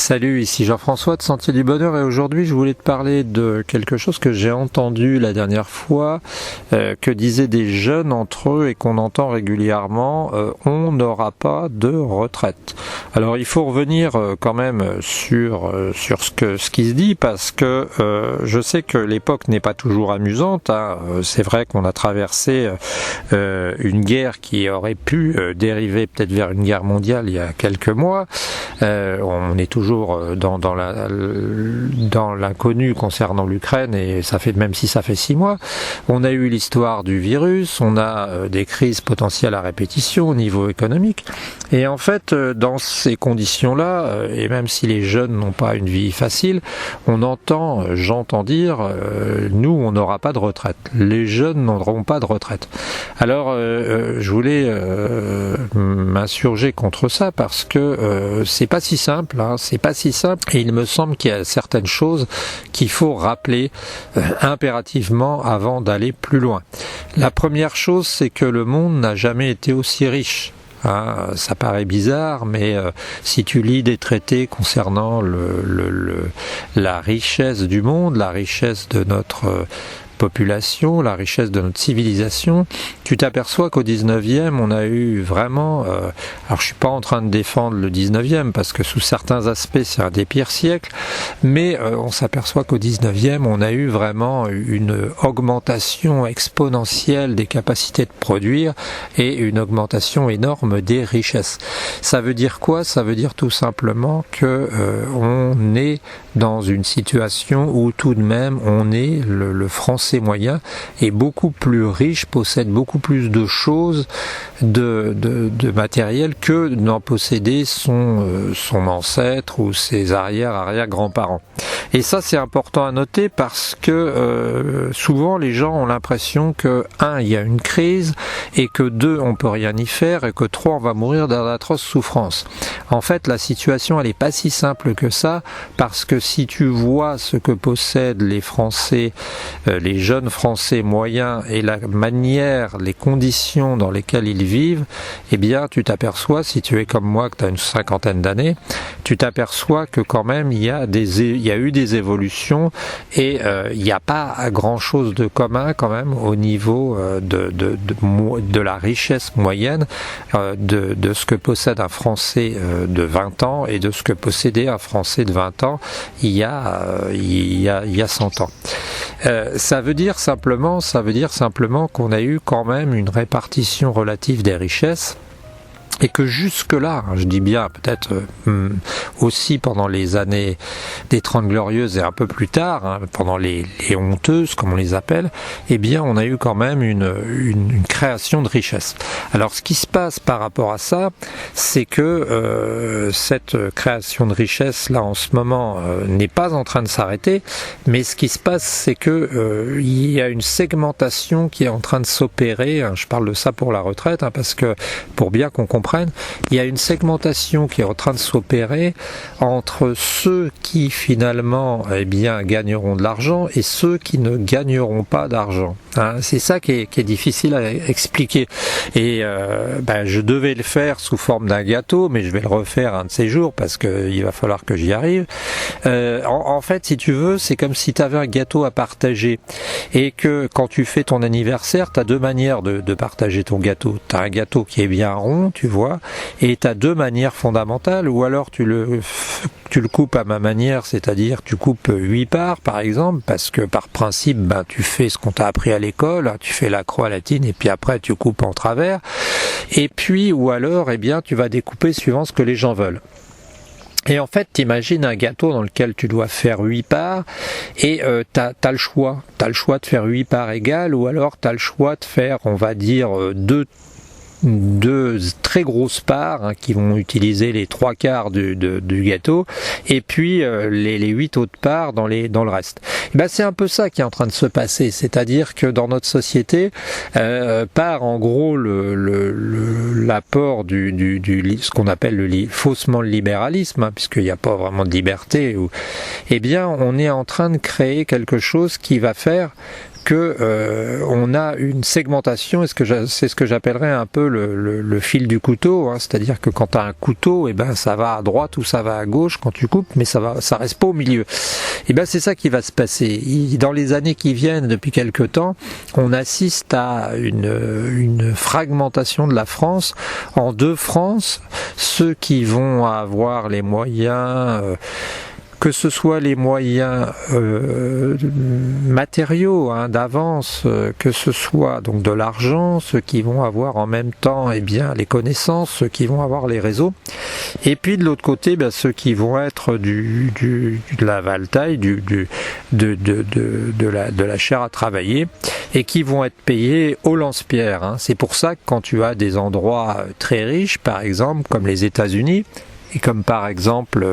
Salut, ici Jean-François de Sentier du Bonheur et aujourd'hui je voulais te parler de quelque chose que j'ai entendu la dernière fois, que disaient des jeunes entre eux et qu'on entend régulièrement, on n'aura pas de retraite. Alors il faut revenir quand même sur ce qui se dit parce que je sais que l'époque n'est pas toujours amusante, hein. C'est vrai qu'on a traversé une guerre qui aurait pu dériver peut-être vers une guerre mondiale il y a quelques mois. On est toujours dans l'inconnu concernant l'Ukraine et même si ça fait 6 mois, on a eu l'histoire du virus, on a des crises potentielles à répétition au niveau économique et en fait dans ces conditions-là, et même si les jeunes n'ont pas une vie facile, j'entends dire nous on n'aura pas de retraite, les jeunes n'auront pas de retraite. Alors je voulais m'insurger contre ça parce que c'est pas si simple, hein, c'est pas si simple et il me semble qu'il y a certaines choses qu'il faut rappeler impérativement avant d'aller plus loin. La première chose, c'est que le monde n'a jamais été aussi riche. Hein, ça paraît bizarre, mais si tu lis des traités concernant la richesse du monde, la richesse de notre population, la richesse de notre civilisation, tu t'aperçois qu'au 19e, on a eu vraiment... alors je suis pas en train de défendre le 19e, parce que sous certains aspects, c'est un des pires siècles, mais on s'aperçoit qu'au 19e, on a eu vraiment une augmentation exponentielle des capacités de produire et une augmentation énorme des richesses. Ça veut dire quoi? Ça veut dire tout simplement que on est dans une situation où tout de même, le français moyen est beaucoup plus riche, possède beaucoup plus de choses, de matériel que n'en possédait son ancêtre ou ses arrière-grands-parents. Et ça c'est important à noter parce que souvent les gens ont l'impression que 1, il y a une crise et que 2, on peut rien y faire et que 3, on va mourir d'atroces souffrances. En fait la situation elle est pas si simple que ça parce que si tu vois ce que possèdent les Français, les jeunes Français moyens et la manière, les conditions dans lesquelles ils vivent, eh bien tu t'aperçois, si tu es comme moi, que tu as une 50aine d'années, tu t'aperçois que quand même il y a eu des évolutions et il n'y a pas grand chose de commun quand même au niveau de la richesse moyenne de ce que possède un Français de 20 ans et de ce que possédait un Français de 20 ans il y a 100 ans. Ça veut dire simplement qu'on a eu quand même une répartition relative des richesses et que jusque-là, je dis bien peut-être aussi pendant les années des 30 glorieuses et un peu plus tard, hein, pendant les honteuses comme on les appelle, eh bien on a eu quand même une création de richesse. Alors ce qui se passe par rapport à ça, c'est que cette création de richesse là en ce moment n'est pas en train de s'arrêter, mais ce qui se passe c'est que il y a une segmentation qui est en train de s'opérer, hein, je parle de ça pour la retraite, hein, parce que pour bien qu'on comprenne, il y a une segmentation qui est en train de s'opérer entre ceux qui finalement gagneront de l'argent et ceux qui ne gagneront pas d'argent. Hein, c'est ça qui est difficile à expliquer. Et je devais le faire sous forme d'un gâteau, mais je vais le refaire un de ces jours parce qu'il va falloir que j'y arrive. En fait, si tu veux, c'est comme si tu avais un gâteau à partager et que quand tu fais ton anniversaire, tu as 2 manières de partager ton gâteau. Tu as un gâteau qui est bien rond, tu vois, et tu as 2 manières fondamentales, ou alors tu le coupes à ma manière, c'est-à-dire tu coupes 8 parts par exemple, parce que par principe tu fais ce qu'on t'a appris à l'école, tu fais la croix latine et puis après tu coupes en travers, et puis ou alors tu vas découper suivant ce que les gens veulent. Et en fait, t'imagines un gâteau dans lequel tu dois faire 8 parts et t'as le choix. T'as le choix de faire 8 parts égales ou alors t'as le choix de faire, on va dire, deux très grosses parts, hein, qui vont utiliser les 3/4 du gâteau et puis les 8 autres parts dans le reste. Et c'est un peu ça qui est en train de se passer, c'est-à-dire que dans notre société par en gros l'apport ce qu'on appelle faussement le libéralisme, hein, puisqu'il n'y a pas vraiment de liberté, on est en train de créer quelque chose qui va faire que on a une segmentation, c'est ce que j'appellerais un peu le fil du couteau, hein, c'est-à-dire que quand tu as un couteau, ça va à droite ou ça va à gauche quand tu coupes, mais ça reste pas au milieu. C'est ça qui va se passer. Dans les années qui viennent, depuis quelque temps, on assiste à une fragmentation de la France en deux France, ceux qui vont avoir les moyens, que ce soit les moyens matériaux d'avance, que ce soit donc de l'argent, ceux qui vont avoir en même temps les connaissances, ceux qui vont avoir les réseaux, et puis de l'autre côté ceux qui vont être de la valtaille, de la chair à travailler, et qui vont être payés au lance-pierre. C'est pour ça que quand tu as des endroits très riches, par exemple comme les États-Unis, et comme par exemple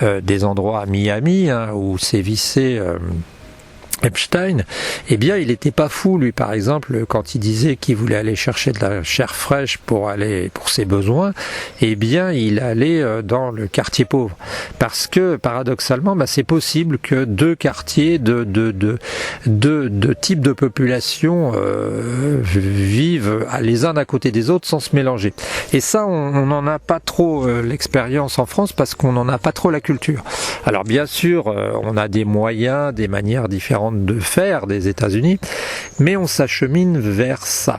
des endroits à Miami où sévissait Epstein, il n'était pas fou, lui, par exemple, quand il disait qu'il voulait aller chercher de la chair fraîche pour ses besoins, il allait dans le quartier pauvre. Parce que, paradoxalement, c'est possible que deux quartiers, deux types de population vivent les uns à côté des autres sans se mélanger. Et ça, on n'en a pas trop l'expérience en France parce qu'on n'en a pas trop la culture. Alors, bien sûr, on a des moyens, des manières différentes de faire des États-Unis, mais on s'achemine vers ça.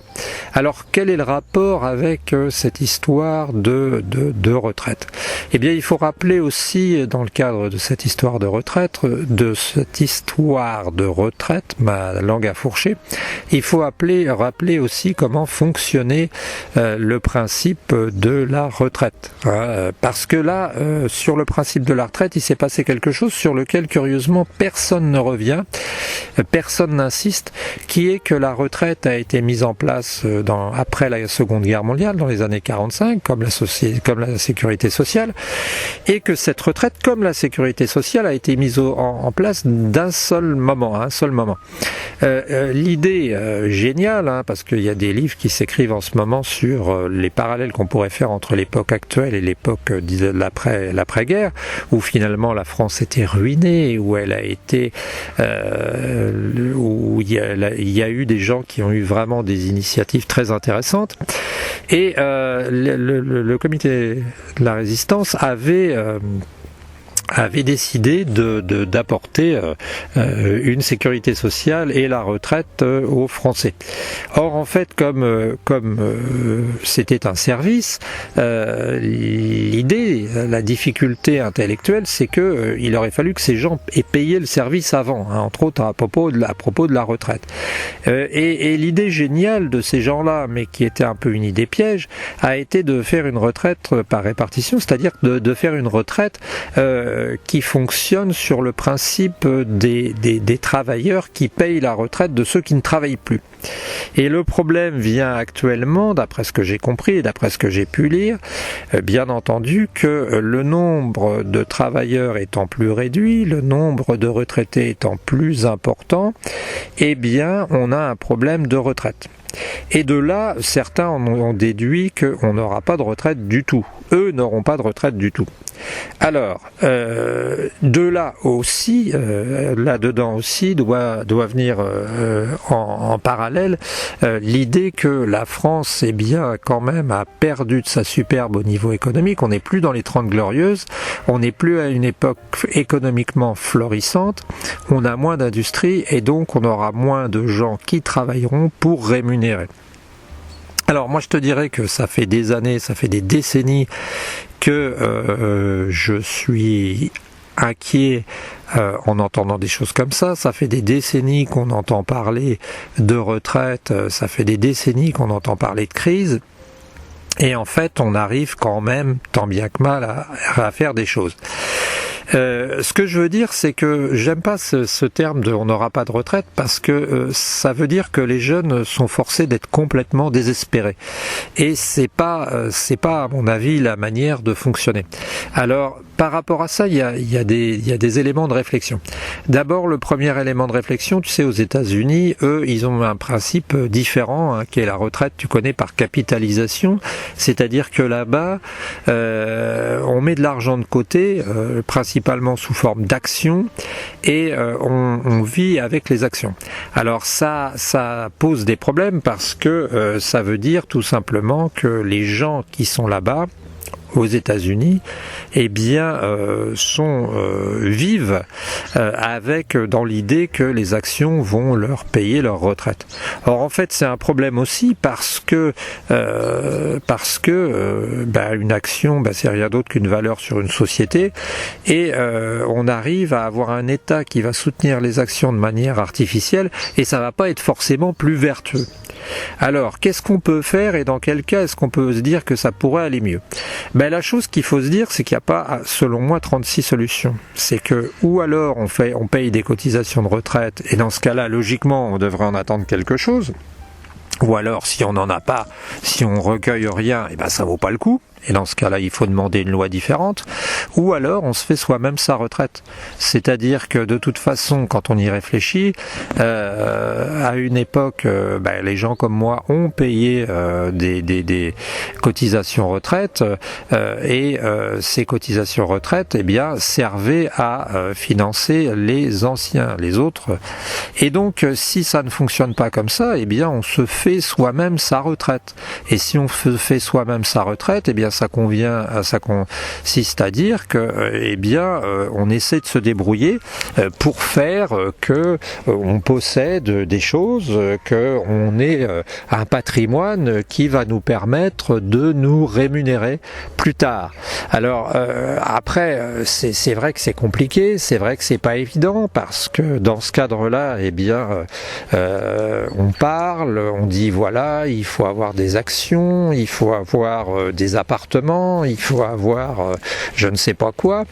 Alors quel est le rapport avec cette histoire de retraite ? Il faut rappeler aussi, dans le cadre de cette histoire de retraite, ma langue a fourché, il faut rappeler aussi comment fonctionnait le principe de la retraite. Parce que là, sur le principe de la retraite, il s'est passé quelque chose sur lequel, curieusement, personne ne revient. Personne n'insiste, qui est que la retraite a été mise en place après la Seconde Guerre mondiale, dans les années 45, comme la sécurité sociale, et que cette retraite, comme la sécurité sociale, a été mise en place d'un seul moment, l'idée géniale, parce qu'il y a des livres qui s'écrivent en ce moment sur les parallèles qu'on pourrait faire entre l'époque actuelle et l'époque de l'après-guerre, où finalement la France était ruinée, où elle a été où il y a eu des gens qui ont eu vraiment des initiatives très intéressantes, et le comité de la résistance avait décidé d'apporter une sécurité sociale et la retraite aux Français. Or, en fait, comme c'était un service, la difficulté intellectuelle, c'est que il aurait fallu que ces gens aient payé le service avant, entre autres à propos de la retraite. Et l'idée géniale de ces gens-là, mais qui était un peu une idée piège, a été de faire une retraite par répartition, c'est-à-dire de faire une retraite qui fonctionne sur le principe des travailleurs qui payent la retraite de ceux qui ne travaillent plus. Et le problème vient actuellement, d'après ce que j'ai compris et d'après ce que j'ai pu lire, bien entendu que le nombre de travailleurs étant plus réduit, le nombre de retraités étant plus important, on a un problème de retraite. Et de là, certains en ont déduit qu'on n'aura pas de retraite du tout. Eux n'auront pas de retraite du tout. Alors, de là aussi, là-dedans aussi, doit venir en parallèle l'idée que la France, quand même, a perdu de sa superbe au niveau économique. On n'est plus dans les 30 glorieuses, on n'est plus à une époque économiquement florissante, on a moins d'industrie et donc on aura moins de gens qui travailleront pour rémunérer. Alors moi je te dirais que ça fait des années, ça fait des décennies que je suis inquiet en entendant des choses comme ça. Ça fait des décennies qu'on entend parler de retraite, ça fait des décennies qu'on entend parler de crise. Et en fait, on arrive quand même, tant bien que mal, à faire des choses. Ce que je veux dire, c'est que j'aime pas ce terme de on n'aura pas de retraite, parce que ça veut dire que les jeunes sont forcés d'être complètement désespérés. Et c'est pas à mon avis la manière de fonctionner. Alors par rapport à ça, il y a des éléments de réflexion. D'abord, le premier élément de réflexion, tu sais, aux États-Unis, eux, ils ont un principe différent, qui est la retraite, tu connais, par capitalisation, c'est-à-dire que là-bas, on met de l'argent de côté, principalement sous forme d'actions, et on vit avec les actions. Alors ça pose des problèmes parce que ça veut dire tout simplement que les gens qui sont là-bas, aux États-Unis, eh bien, vivent avec dans l'idée que les actions vont leur payer leur retraite. Or, en fait, c'est un problème aussi parce que une action, c'est rien d'autre qu'une valeur sur une société, et on arrive à avoir un État qui va soutenir les actions de manière artificielle, et ça va pas être forcément plus vertueux. Alors, qu'est-ce qu'on peut faire et dans quel cas est-ce qu'on peut se dire que ça pourrait aller mieux ? La chose qu'il faut se dire, c'est qu'il n'y a pas, selon moi, 36 solutions. C'est que, ou alors on paye des cotisations de retraite, et dans ce cas-là, logiquement, on devrait en attendre quelque chose. Ou alors, si on n'en a pas, si on recueille rien, ça vaut pas le coup. Et dans ce cas-là, il faut demander une loi différente. Ou alors, on se fait soi-même sa retraite. C'est-à-dire que, de toute façon, quand on y réfléchit, à une époque, les gens comme moi ont payé des cotisations retraite, et ces cotisations retraite, servaient à financer les anciens, les autres. Et donc, si ça ne fonctionne pas comme ça, on se fait soi-même sa retraite. Et si on se fait soi-même sa retraite, ça consiste à dire que, on essaie de se débrouiller pour faire que on possède des choses, que on ait un patrimoine qui va nous permettre de nous rémunérer plus tard. Alors après, c'est vrai que c'est compliqué, c'est vrai que c'est pas évident parce que dans ce cadre-là, on parle, on dit voilà, il faut avoir des actions, il faut avoir des appartements, il faut avoir je ne sais pas quoi,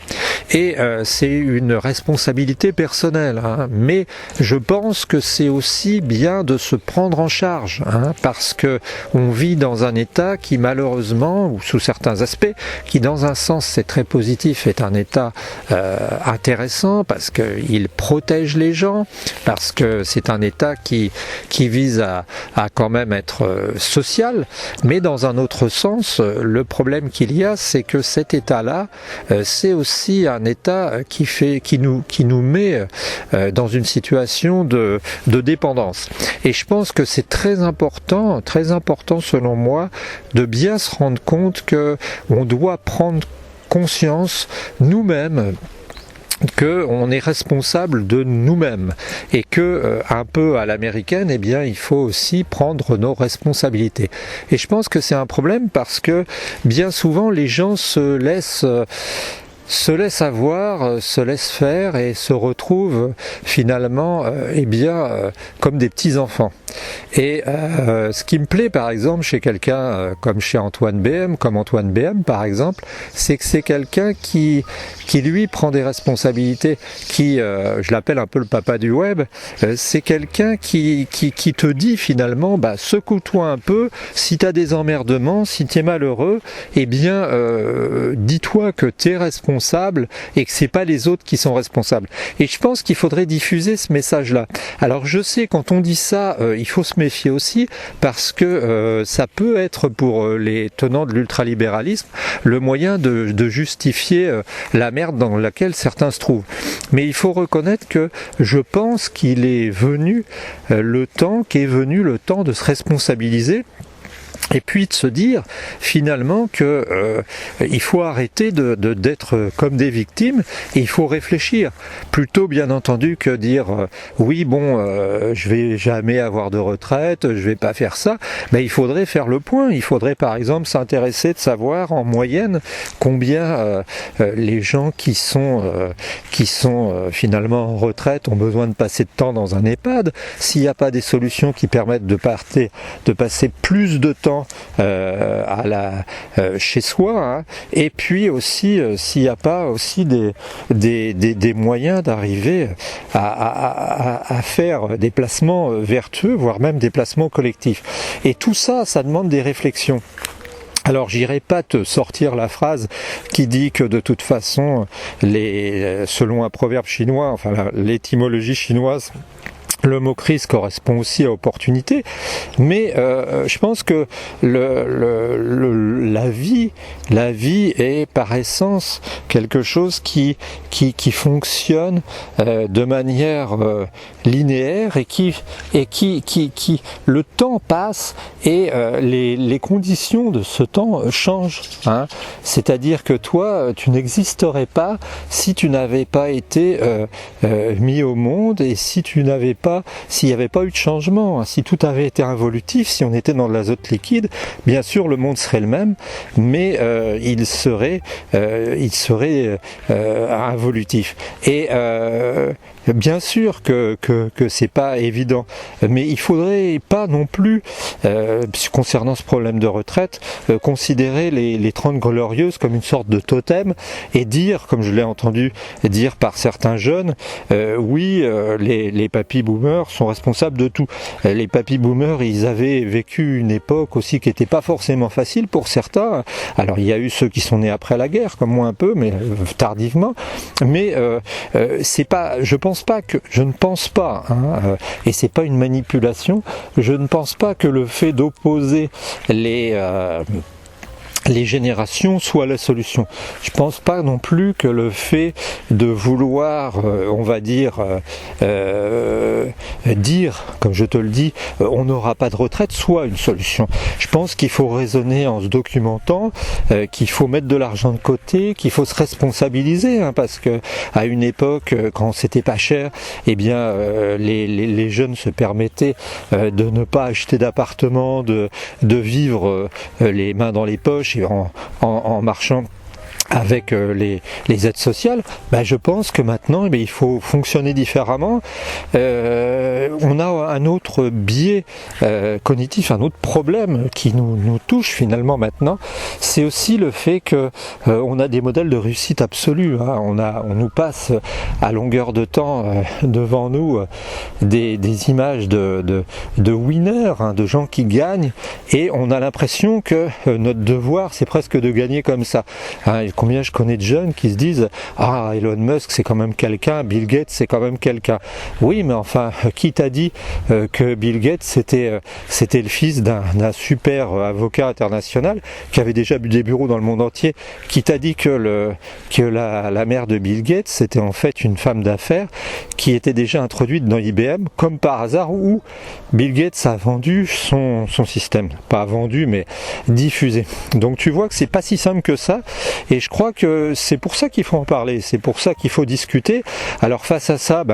et c'est une responsabilité personnelle, mais je pense que c'est aussi bien de se prendre en charge, parce que on vit dans un État qui malheureusement, ou sous certains aspects, qui dans un sens c'est très positif, est un État intéressant parce qu'il protège les gens, parce que c'est un État qui vise à quand même être social, mais dans un autre sens, le problème qu'il y a, c'est que cet État-là, c'est aussi un État qui nous met dans une situation de dépendance. Et je pense que c'est très important selon moi, de bien se rendre compte que on doit prendre conscience nous-mêmes qu'on est responsable de nous-mêmes et que, un peu à l'américaine, il faut aussi prendre nos responsabilités. Et je pense que c'est un problème parce que bien souvent les gens se laissent avoir, se laissent faire et se retrouvent finalement comme des petits enfants. Et ce qui me plaît par exemple chez quelqu'un comme Antoine BM par exemple, c'est que c'est quelqu'un qui lui prend des responsabilités, je l'appelle un peu le papa du web, c'est quelqu'un qui te dit finalement, secoue-toi un peu, si tu as des emmerdements, si tu es malheureux, dis-toi que tu es responsable et que c'est pas les autres qui sont responsables. Et je pense qu'il faudrait diffuser ce message-là. Alors je sais, quand on dit ça, il faut se méfier aussi parce que ça peut être pour les tenants de l'ultralibéralisme le moyen de justifier la merde dans laquelle certains se trouvent. Mais il faut reconnaître que je pense qu'il est venu le temps de se responsabiliser. Et puis de se dire finalement que il faut arrêter d'être comme des victimes et il faut réfléchir. Plutôt bien entendu que dire je vais jamais avoir de retraite, je vais pas faire ça. Mais il faudrait faire le point. Il faudrait par exemple s'intéresser de savoir en moyenne combien les gens qui sont finalement en retraite ont besoin de passer de temps dans un EHPAD. S'il n'y a pas des solutions qui permettent de passer plus de temps chez soi, et puis aussi s'il n'y a pas aussi des moyens d'arriver à faire des placements vertueux, voire même des placements collectifs. Et tout ça, ça demande des réflexions. Alors j'irai pas te sortir la phrase qui dit que de toute façon, selon un proverbe chinois, enfin l'étymologie chinoise, le mot crise correspond aussi à opportunité, mais je pense que la vie est par essence quelque chose qui fonctionne de manière linéaire et qui le temps passe et les conditions de ce temps changent. Hein. C'est-à-dire que toi, tu n'existerais pas si tu n'avais pas été mis au monde et s'il n'y avait pas eu de changement, si tout avait été involutif, si on était dans de l'azote liquide, bien sûr le monde serait le même, mais il serait involutif. Et bien sûr que c'est pas évident, mais il faudrait pas non plus, concernant ce problème de retraite, considérer les 30 glorieuses comme une sorte de totem et dire, comme je l'ai entendu dire par certains jeunes, oui, les papy boomers sont responsables de tout. Les papy boomers, ils avaient vécu une époque aussi qui n'était pas forcément facile pour certains. Alors il y a eu ceux qui sont nés après la guerre, comme moi un peu, mais tardivement. Mais je ne pense pas, hein, et c'est pas une manipulation, je ne pense pas que le fait d'opposer les générations soit la solution. Je pense pas non plus que le fait de vouloir, on va dire, comme je te le dis, on n'aura pas de retraite, soit une solution. Je pense qu'il faut raisonner en se documentant, qu'il faut mettre de l'argent de côté, qu'il faut se responsabiliser, hein, parce que à une époque, quand c'était pas cher, eh bien, les jeunes se permettaient de ne pas acheter d'appartement, de vivre les mains dans les poches et en marchant avec les aides sociales. Je pense que maintenant il faut fonctionner différemment. On a un autre biais cognitif, un autre problème qui nous touche finalement maintenant, c'est aussi le fait que on a des modèles de réussite absolue, hein. On nous passe à longueur de temps devant nous des images de winners, hein, de gens qui gagnent, et on a l'impression que notre devoir c'est presque de gagner comme ça, hein. Combien je connais de jeunes qui se disent « Ah, Elon Musk c'est quand même quelqu'un, Bill Gates c'est quand même quelqu'un ». Oui, mais enfin, qui t'a dit que Bill Gates c'était le fils d'un super avocat international qui avait déjà des bureaux dans le monde entier? Qui t'a dit que la mère de Bill Gates c'était en fait une femme d'affaires qui était déjà introduite dans IBM, comme par hasard, où Bill Gates a vendu son système. Pas vendu, mais diffusé. Donc tu vois que c'est pas si simple que ça, et je crois que c'est pour ça qu'il faut en parler, c'est pour ça qu'il faut discuter. Alors face à ça,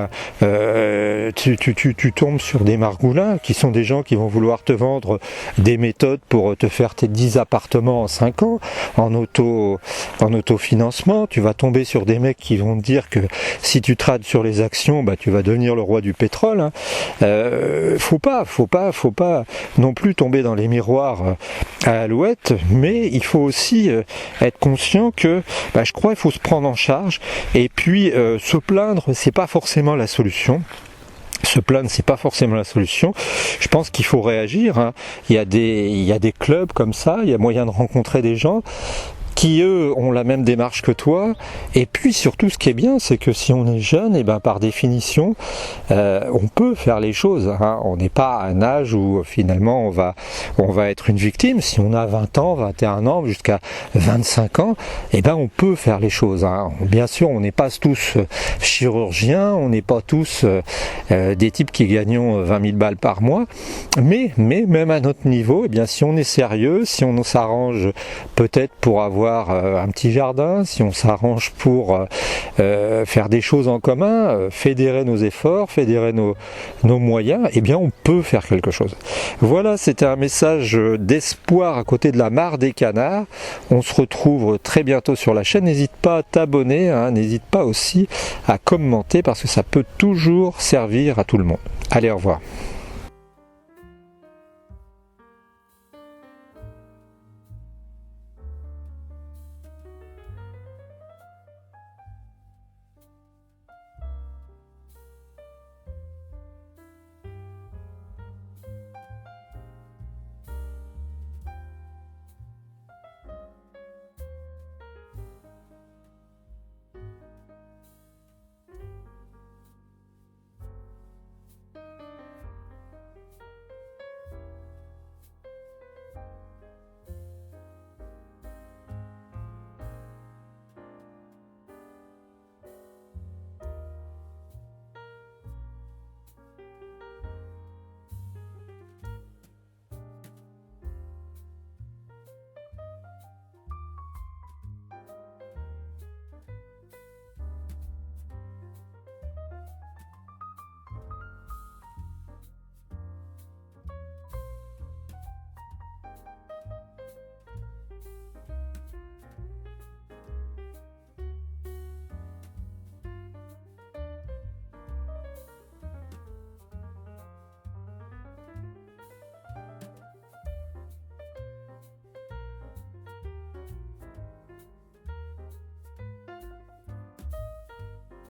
tu tombes sur des margoulins qui sont des gens qui vont vouloir te vendre des méthodes pour te faire tes 10 appartements en 5 ans, en autofinancement. Tu vas tomber sur des mecs qui vont te dire que si tu trades sur les actions, tu vas devenir le roi du pétrole, hein. Faut pas non plus tomber dans les miroirs à Alouette, mais il faut aussi être conscient que je crois qu'il faut se prendre en charge, et puis se plaindre c'est pas forcément la solution. Se plaindre, c'est pas forcément la solution. Je pense qu'il faut réagir, hein. Il y a des clubs comme ça, il y a moyen de rencontrer des gens qui eux ont la même démarche que toi, et puis surtout ce qui est bien c'est que si on est jeune, par définition on peut faire les choses, hein. On n'est pas à un âge où finalement on va être une victime. Si on a 20 ans, 21 ans, jusqu'à 25 ans, on peut faire les choses, hein. Bien sûr on n'est pas tous chirurgiens, on n'est pas tous des types qui gagnent 20 000 balles par mois, mais même à notre niveau, si on est sérieux, si on s'arrange peut-être pour avoir un petit jardin, si on s'arrange pour faire des choses en commun, fédérer nos efforts, fédérer nos moyens, on peut faire quelque chose. Voilà, c'était un message d'espoir à côté de la mare des canards. On se retrouve très bientôt sur la chaîne. N'hésite pas à t'abonner, hein, n'hésite pas aussi à commenter parce que ça peut toujours servir à tout le monde. Allez, au revoir.